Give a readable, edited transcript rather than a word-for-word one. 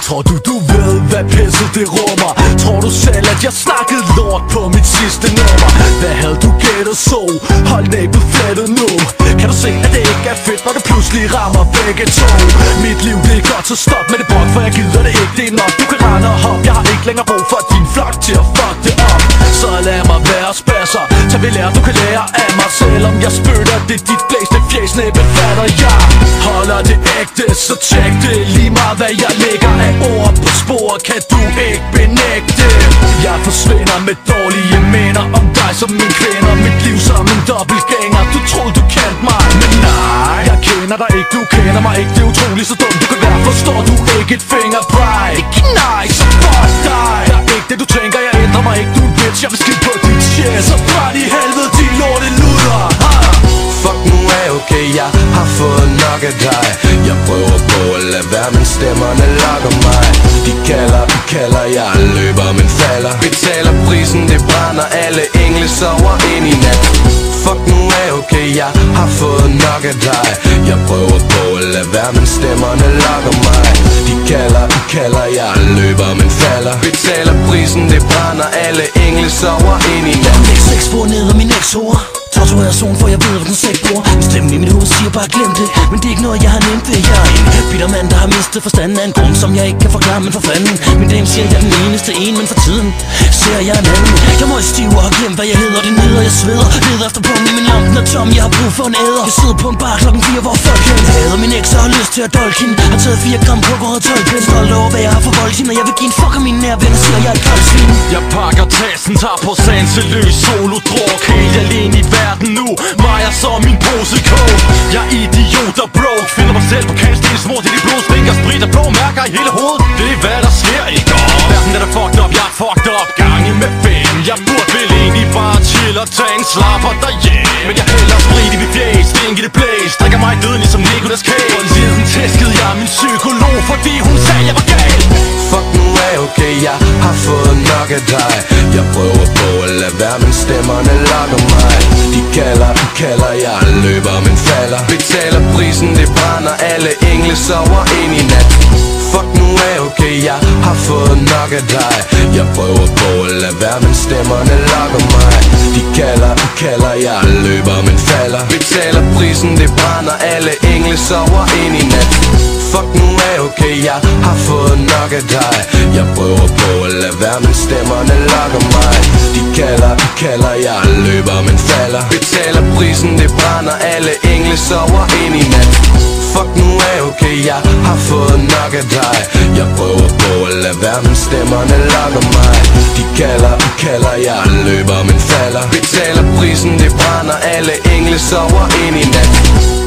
Tror du ved, hvad pisset det rummer? Tror du selv, at jeg snakkede lort på mit sidste nummer? Hvad havde du gættet så? Hold næbet flettet nu. Kan du se, at det ikke er fedt, når det pludselig rammer begge to? Mit liv det er godt, så stop med det brok, for jeg gider det ikke, det er nok. Du kan rende og hoppe, jeg har ikke længere brug for din flok til at fuck det op. Så lad mig være spasser, tag ved lære, du kan lære af mig. Selvom jeg spytter det, dit blæste fjesnæppe fatter jeg. Holder det ægte, så tjek det. Lige meget hvad jeg lægger af ord på spor, kan du ikke benægte. Jeg forsvinder med dårlige minder om dig som min kvinder. Mit liv som en dobbeltgænger. Du troede du kendte mig, men nej, jeg kender dig ikke, du kender mig ikke. Det er utroligt så dumt, du kan være, forstår du ikke et fingerbræk. Nej, så fuck dig. Jeg er ikke det du tænker, jeg ændrer mig ikke. Du er en bitch, jeg vil skide på dit shit. Så bræt i helvede, de lorte luder. Fuck nu er okay, jeg har fået nok af dig. Jeg prøver på at lade være, men stemmerne lokker mig. De kalder, jeg løber, men falder. Betaler prisen, det brænder, alle engle sover ind i nat. Fuck nu er okay, jeg har fået nok af dig. Jeg prøver på at lade være, men stemmerne lokker mig. De kalder, jeg løber, men falder. Betaler prisen, det brænder, alle engle sover ind i nat. Læg 6 spor ned af min eks-hoved. Torturerer zone, for jeg ved, hvad den sæt bor. En stemme i mit hoved siger bare glem det. Men det er ikke noget, jeg har nemt ved. Jeg er en bitter mand, der har mistet forstanden af en grund, som jeg ikke kan forklare, men for fanden. Min dame siger, jeg er den eneste en, men for tiden ser jeg en anden. Jeg må i stiv og har glemt, hvad jeg hedder. Det neder, jeg sveder. Leder efter pungen i min lampen og tom, jeg har brug for en æder. Jeg sidder på en bar klokken 4, hvor folk hen hader min eks og har lyst til at dolke hende. Har taget 4 gram kok og 12 pæn. Stolt over, hvad jeg har for voldt hende. Og jeg vil give en fuck af mine nærvenner, siger jeg er et koldt svin. Jeg pakker tassen, tager på sanseløs solo-druk. Helt alene i verden nu, mig og så min pose coke. Jeg er idiot og broke, finder mig selv på kantsten, smurt i de blod, stinker sprit og blå mærker i hele hovedet. Det er hvad der sker, ikke? Verden er der fucked up, jeg er fucked up, gange med 5. Jeg burde vel egentlig bare chill og tage en slapper derhjemme. Men jeg hælder sprit i mit fjæs, stink i det blæs, drikker mig døden ligesom Nicolas Cage. Og siden tæskede jeg min psykolog, fordi hun sagde jeg var gal. Fuck nu er okay, jeg har fået nok af dig. Jeg prøver på at lade være, men stemmerne lokker mig. De kalder, jeg løber, men falder. Betaler prisen, det brænder, alle engle sover ind i nat. Fuck nu er okay, jeg har fået nok af dig. Jeg prøver på at lade være, men stemmerne lokker mig. De kalder, jeg løber, men falder. Betaler prisen, det brænder, alle engle sover ind i nat. Fuck nu er okay, jeg har fået nok af dig. Jeg prøver på at lade være, men stemmerne lokker mig. De kalder, jeg løber, men falder. Betaler prisen, det brænder, alle engle sover ind i nat. Fuck nu er okay, jeg har fået nok af dig. Jeg prøver på at lade være, men stemmerne lokker mig. De kalder, jeg løber, men falder. Betaler prisen, det brænder, alle engle sover ind i nat.